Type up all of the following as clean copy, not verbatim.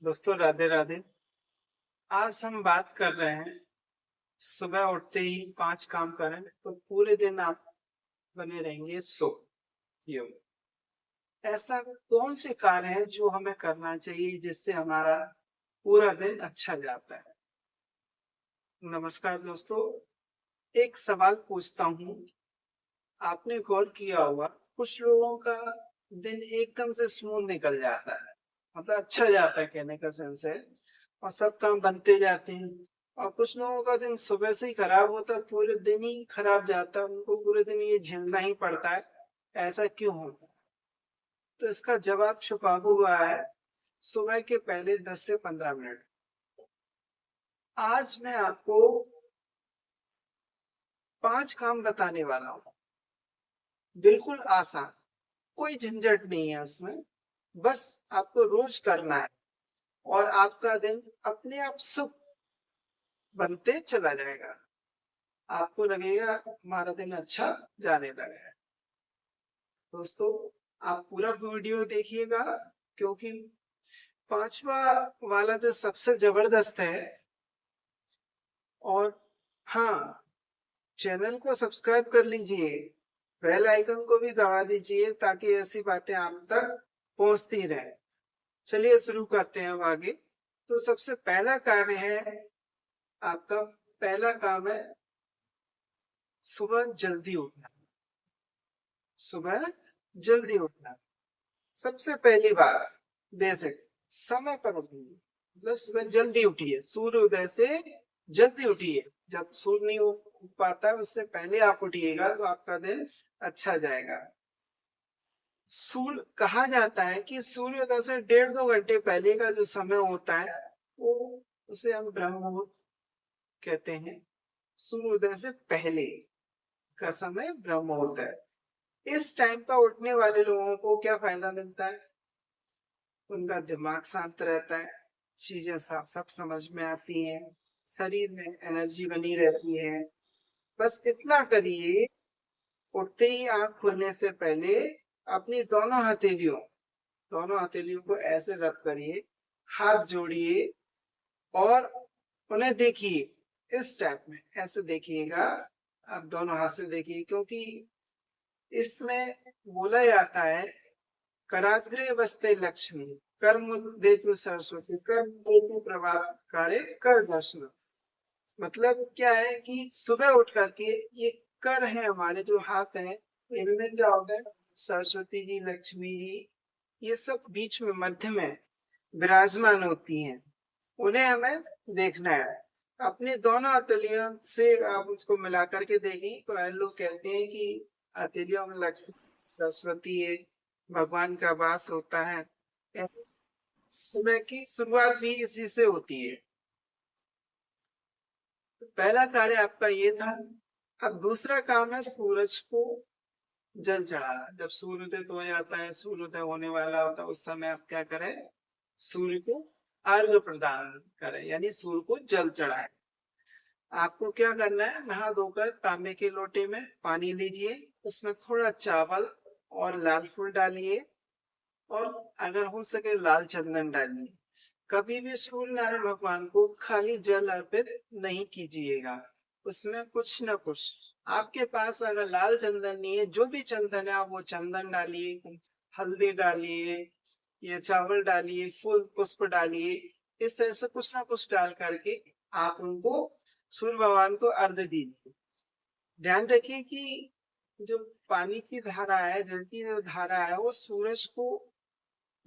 दोस्तों राधे राधे। आज हम बात कर रहे हैं सुबह उठते ही 5 काम करें तो पूरे दिन आप बने रहेंगे सो योग। ऐसा कौन से कार्य हैं जो हमें करना चाहिए जिससे हमारा पूरा दिन अच्छा जाता है। नमस्कार दोस्तों, एक सवाल पूछता हूँ। आपने गौर किया होगा कुछ लोगों का दिन एकदम से स्मूथ निकल जाता है, मतलब अच्छा जाता है कहने का सेंस है, और सब काम बनते जाते हैं। और कुछ लोगों का दिन सुबह से ही खराब होता है, पूरे दिन ही खराब जाता है, उनको पूरे दिन ये झेलना ही पड़ता है। ऐसा क्यों होता है? तो इसका जवाब छुपा हुआ है सुबह के पहले 10 से 15 मिनट। आज मैं आपको 5 काम बताने वाला हूँ, बिल्कुल आसान, कोई झंझट नहीं है इसमें। बस आपको रोज करना है और आपका दिन अपने आप सुख बनते चला जाएगा। आपको लगेगा हमारा दिन अच्छा जाने लगा है। दोस्तों, आप पूरा वीडियो देखिएगा, क्योंकि पांचवा वाला जो सबसे जबरदस्त है। और हाँ, चैनल को सब्सक्राइब कर लीजिए, बेल आइकन को भी दबा दीजिए ताकि ऐसी बातें आप तक पहुंचती रहे। चलिए शुरू करते हैं अब आगे। तो सबसे पहला कार्य है, आपका पहला काम है सुबह जल्दी उठना। सुबह जल्दी उठना सबसे पहली बात, बेसिक। समय पर उठिए, मतलब सुबह जल्दी उठिए, सूर्य उदय से जल्दी उठिए। जब सूर्य नहीं उग पाता है उससे पहले आप उठिएगा तो आपका दिन अच्छा जाएगा। सूर्य कहा जाता है कि सूर्योदय से 1.5-2 घंटे पहले का जो समय होता है वो उसे हम ब्रह्म मुहूर्त कहते हैं। सूर्योदय से पहले का समय ब्रह्म मुहूर्त है। इस टाइम पर उठने वाले लोगों को क्या फायदा मिलता है? उनका दिमाग शांत रहता है, चीजें साफ साफ समझ में आती हैं, शरीर में एनर्जी बनी रहती है। बस इतना करिए, उठते ही आंख खुलने से पहले अपनी दोनों हथेलियों को ऐसे रब करिए, हाथ जोड़िए और उन्हें देखिए। इस टाइप में ऐसे देखिएगा, आप दोनों हाथ से देखिए, क्योंकि इसमें बोला जाता है कराग्रे वस्ते लक्ष्मी कर्मुदेतु सरस्वती कर्मुदेतु प्रभाकारे कर दर्शन। मतलब क्या है कि सुबह उठ करके ये कर है, हमारे जो हाथ हैं इनमें क्या होता है, सरस्वती जी, लक्ष्मी जी, ये सब बीच में मध्य में विराजमान होती हैं। उन्हें हमें देखना है। अपनी दोनों हथेलियों से आप उसको मिला करके देखें तो लोग कहते हैं कि हथेलियों में लक्ष्मी सरस्वती है, भगवान का वास होता है। सुबह की शुरुआत भी इसी से होती है। तो पहला कार्य आपका ये था। अब दूसरा काम है सूरज को जल चढ़ाना। जब सूर्योदय हो जाता है, सूर्योदय होने वाला होता है, उस समय आप क्या करें, सूर्य को अर्घ्य प्रदान करें, यानी सूर्य को जल चढ़ाएं। आपको क्या करना है, नहा धोकर तांबे के लोटे में पानी लीजिए, उसमें थोड़ा चावल और लाल फूल डालिए, और अगर हो सके लाल चंदन डालिए। कभी भी सूर्य नारायण भगवान को खाली जल अर्पित नहीं कीजिएगा, उसमें कुछ न कुछ, आपके पास अगर लाल चंदन नहीं है, जो भी चंदन है आप वो चंदन डालिए, हल्दी डालिए, या चावल डालिए, फूल पुष्प डालिए। इस तरह से कुछ ना कुछ डाल करके आप उनको, सूर्य भगवान को अर्घ्य दीजिए। ध्यान रखिए कि जो पानी की धारा है, जल की जो धारा है, वो सूरज को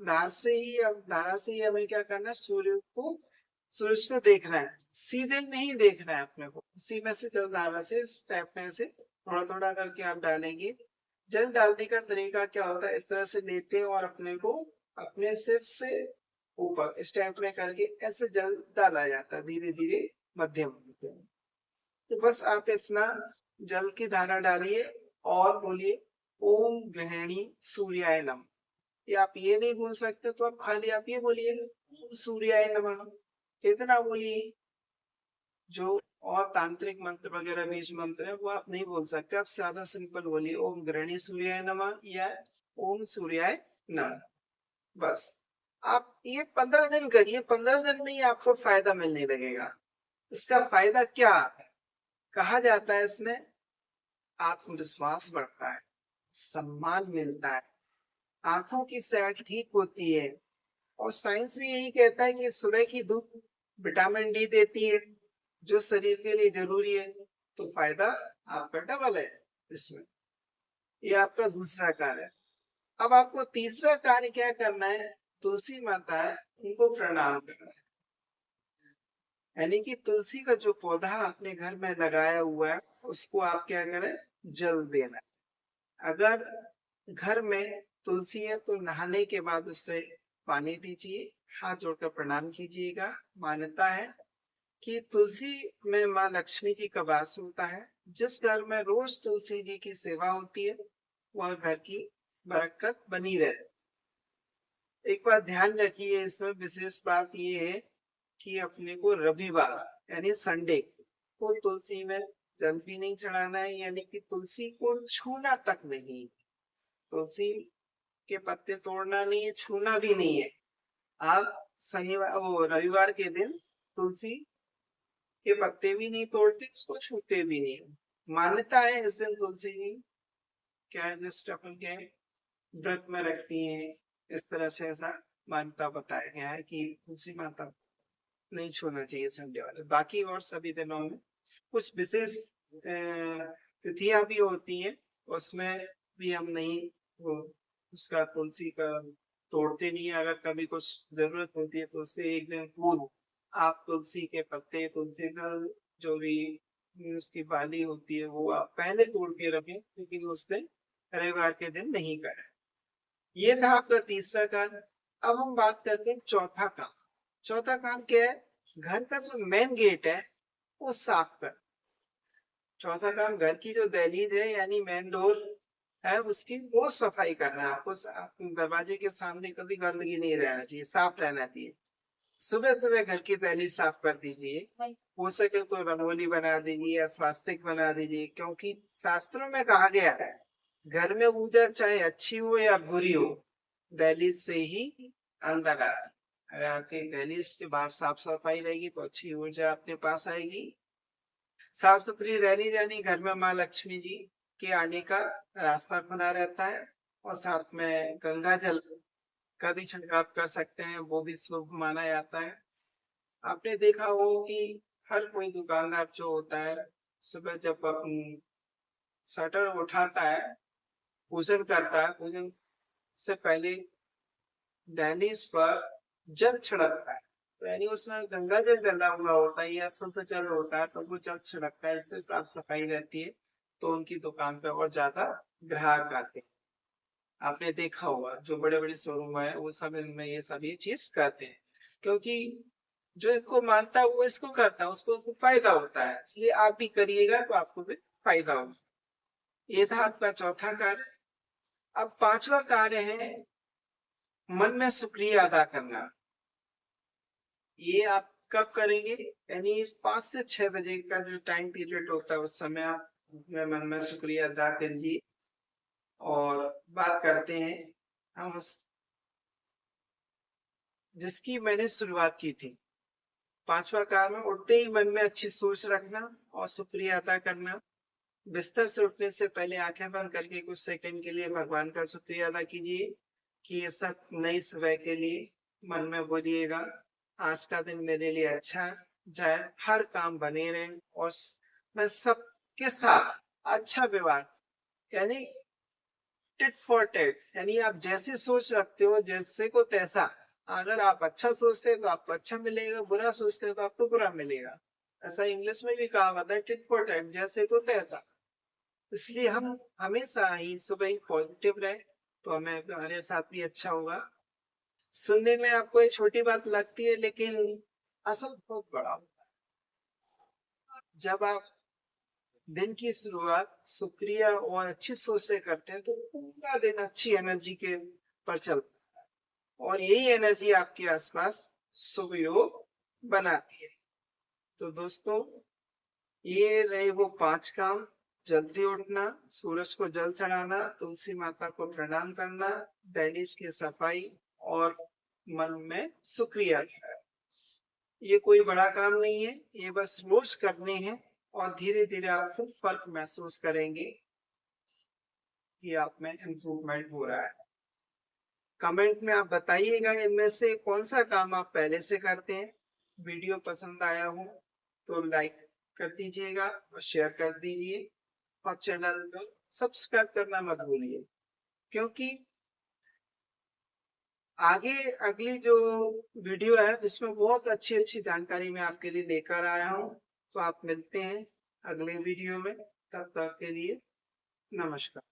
धारा से ही हमें क्या करना है, सूरज को देखना है, सीधे नहीं देखना है अपने को। इसी में से जल धारा से इस टाइप में से थोड़ा थोड़ा करके आप डालेंगे। जल डालने का तरीका क्या होता है, इस तरह से लेते हैं और अपने को अपने सिर से ऊपर इस टाइप में करके ऐसे जल डाला जाता है, धीरे धीरे मध्यम मध्यम। तो बस आप इतना जल की धारा डालिए और बोलिए ओम गृहिणी सूर्याय नमः। या आप ये नहीं बोल सकते तो आप खाली आप ये बोलिए ओम सूर्याय नमः। कितना बोलिए, जो और तांत्रिक मंत्र वगैरह बीज मंत्र है वो आप नहीं बोल सकते, आप सादा सिंपल बोलिए ओम गृहिणी सूर्याय नमः या ओम सूर्याय नमः। बस आप ये 15 दिन करिए, 15 दिन में ही आपको फायदा मिलने लगेगा। इसका फायदा क्या है? कहा जाता है इसमें आत्मविश्वास बढ़ता है, सम्मान मिलता है, आंखों की सेहत ठीक होती है, और साइंस भी यही कहता है कि सुबह की धूप विटामिन डी देती है, जो शरीर के लिए जरूरी है। तो फायदा आपका डबल है इसमें। ये आपका दूसरा कार्य है। अब आपको तीसरा कार्य क्या करना है? तुलसी माता है, उनको प्रणाम करना है। यानी कि तुलसी का जो पौधा आपने घर में लगाया हुआ है, उसको आप क्या करें? जल देना है। अगर घर में तुलसी है तो नहाने के बाद उससे पानी दीजिए, हाथ जोड़कर प्रणाम कीजिएगा। मान्यता है कि तुलसी में माँ लक्ष्मी जी का वास होता है। जिस घर में रोज तुलसी जी की सेवा होती है, वह घर की बरकत बनी रहती। एक बात ध्यान रखिए, इसमें विशेष बात ये है कि अपने को रविवार यानी संडे को तुलसी में जल भी नहीं चढ़ाना है, यानी कि तुलसी को छूना तक नहीं। तुलसी के पत्ते तोड़ना नहीं है, छूना भी नहीं है। आप शनिवार वो रविवार के दिन तुलसी के पत्ते भी नहीं तोड़ते, उसको छूते भी नहीं। मान्यता है इस दिन तुलसी जी क्या है, जस्ट अपन के व्रत में रखती हैं। इस तरह से ऐसा मान्यता बताया गया है कि तुलसी माता नहीं छूना चाहिए संडे वाले। बाकी और सभी दिनों में कुछ विशेष तिथियां भी होती हैं, उसमें भी हम नहीं वो उसका तुलसी का तोड़ते नहीं है। अगर कभी कुछ जरूरत होती है तो उससे एक दिन पूर्व आप तुलसी के पत्ते, तुलसी का जो भी उसकी बाली होती है वो आप पहले तोड़ के रखें, लेकिन उस दिन रविवार के दिन नहीं करें। ये था आपका तीसरा काम। अब हम बात करते हैं चौथा काम। चौथा काम क्या है? घर का जो मेन गेट है वो साफ कर। चौथा काम घर की जो दहलीज है यानी मेन डोर है, उसकी वो सफाई करना है आपको। दरवाजे के सामने कभी गंदगी नहीं रहना चाहिए, साफ रहना चाहिए। सुबह सुबह घर की दहलीज साफ कर दीजिए। हो सके तो रंगोली बना दीजिए या स्वास्तिक बना दीजिए, क्योंकि शास्त्रों में कहा गया है घर में ऊर्जा चाहे अच्छी हो या बुरी हो, दहलीज से ही अंदर आती। अगर आपकी दहलीज के बाहर साफ सफाई रहेगी तो अच्छी ऊर्जा अपने पास आएगी। साफ सुथरी दहलीज यानी घर में माँ लक्ष्मी जी के आने का रास्ता खुला रहता है। और साथ में गंगा जल का भी छिड़काव कर सकते हैं, वो भी शुभ माना जाता है। आपने देखा हो कि हर कोई दुकानदार जो होता है सुबह जब शटर उठाता है, पूजन करता है, पूजन से पहले दहलीज पर जल छिड़कता है। तो यानी उसमें गंगा जल डला हुआ होता है या शुद्ध जल होता है, तो वो जल छिड़कता है, इससे साफ सफाई रहती है। तो उनकी दुकान पे और ज्यादा ग्राहक आते हैं। आपने देखा होगा जो बड़े बड़े शोरूम है वो सब इनमें ये सब ये चीज करते हैं, क्योंकि जो इनको मानता है वो इसको करता है, उसको फायदा होता है। इसलिए आप भी करिएगा तो आपको भी फायदा होगा। ये था आपका चौथा कार्य। अब पांचवा कार्य है मन में शुक्रिया अदा करना। ये आप कब करेंगे? यानी 5 से 6 बजे का जो टाइम पीरियड होता है उस समय आप अपने मन में शुक्रिया अदा कीजिए। और बात करते हैं हम उस जिसकी मैंने शुरुआत की थी। पांचवा काम है उठते ही मन में अच्छी सोच रखना और शुक्रिया अदा करना। बिस्तर से उठने से पहले आंखें बंद करके कुछ सेकंड के लिए भगवान का शुक्रिया अदा कीजिए कि ये सब नई सुबह के लिए मन में बोलिएगा आज का दिन मेरे लिए अच्छा जाए, हर काम बने रहे और मैं सबके साथ अच्छा व्यवहार, यानी टिट फॉर टेट, यानी आप जैसी सोच रखते हो जैसे को तैसा। अगर आप अच्छा सोचते हैं तो आपको अच्छा मिलेगा, बुरा सोचते हैं तो आपको बुरा मिलेगा। ऐसा इंग्लिश में भी कहा हुआ है टिट फॉर टेट, जैसे को तैसा। इसलिए हम हमेशा ही सुबह ही पॉजिटिव रहे तो हमें हमारे साथ भी अच्छा होगा। सुनने में आपको एक छोटी बात लगती है लेकिन असल बहुत बड़ा होता है। जब आप दिन की शुरुआत शुक्रिया और अच्छी सोच से करते हैं तो पूरा दिन अच्छी एनर्जी के पर चलता है, और यही एनर्जी आपके आसपास शुभ योग बनाती है। तो दोस्तों ये रहे वो 5 काम। जल्दी उठना, सूरज को जल चढ़ाना, तुलसी माता को प्रणाम करना, दहलीज की सफाई और मन में शुक्रिया है। ये कोई बड़ा काम नहीं है, ये बस रोज करने हैं और धीरे धीरे आप खुद फर्क महसूस करेंगे कि आप में इम्प्रूवमेंट हो रहा है। कमेंट में आप बताइएगा इनमें से कौन सा काम आप पहले से करते हैं। वीडियो पसंद आया हो तो लाइक कर दीजिएगा और शेयर कर दीजिए और चैनल को सब्सक्राइब करना मत भूलिए, क्योंकि आगे अगली जो वीडियो है उसमें बहुत अच्छी अच्छी जानकारी मैं आपके लिए लेकर आया हूँ। तो आप मिलते हैं अगले वीडियो में, तब तक के लिए नमस्कार।